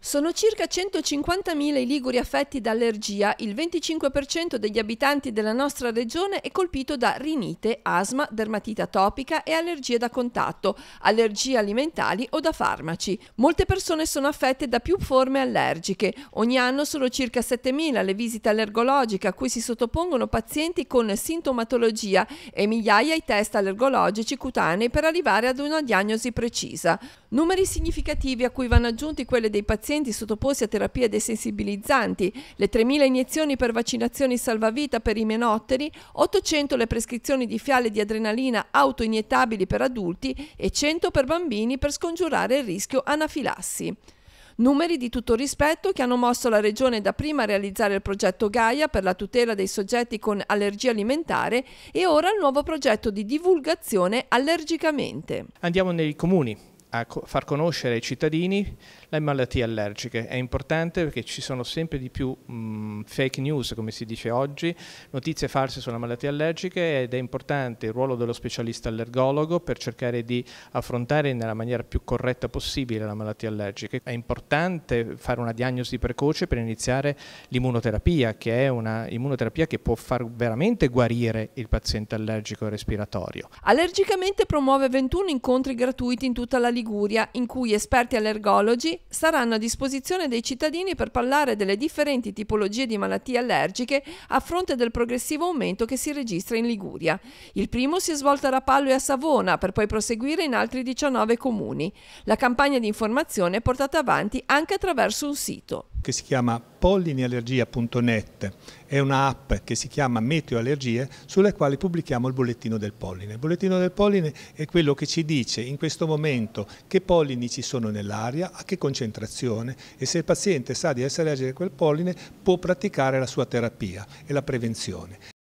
Sono circa 150.000 i liguri affetti da allergia, il 25% degli abitanti della nostra regione è colpito da rinite, asma, dermatite atopica e allergie da contatto, allergie alimentari o da farmaci. Molte persone sono affette da più forme allergiche. Ogni anno sono circa 7.000 le visite allergologiche a cui si sottopongono pazienti con sintomatologia e migliaia i test allergologici cutanei per arrivare ad una diagnosi precisa. Numeri significativi a cui vanno aggiunti quelli dei pazienti sottoposti a terapie desensibilizzanti, le 3.000 iniezioni per vaccinazioni salvavita per i menotteri, 800 le prescrizioni di fiale di adrenalina autoiniettabili per adulti e 100 per bambini per scongiurare il rischio anafilassi. Numeri di tutto rispetto che hanno mosso la Regione dapprima a realizzare il progetto Gaia per la tutela dei soggetti con allergia alimentare e ora il nuovo progetto di divulgazione Allergicamente. Andiamo nei comuni a far conoscere ai cittadini le malattie allergiche. È importante perché ci sono sempre di più fake news, come si dice oggi, notizie false sulle malattie allergiche, ed è importante il ruolo dello specialista allergologo per cercare di affrontare nella maniera più corretta possibile la malattia allergica. È importante fare una diagnosi precoce per iniziare l'immunoterapia, che è una immunoterapia che può far veramente guarire il paziente allergico respiratorio. Allergicamente promuove 21 incontri gratuiti in tutta la Liguria, in cui esperti allergologi saranno a disposizione dei cittadini per parlare delle differenti tipologie di malattie allergiche a fronte del progressivo aumento che si registra in Liguria. Il primo si è svolto a Rapallo e a Savona, per poi proseguire in altri 19 comuni. La campagna di informazione è portata avanti anche attraverso un sito che si chiama polliniallergia.net, è un'app che si chiama Meteo Allergie, sulle quali pubblichiamo il bollettino del polline. Il bollettino del polline è quello che ci dice in questo momento che pollini ci sono nell'aria, a che concentrazione, e se il paziente sa di essere allergico a quel polline può praticare la sua terapia e la prevenzione.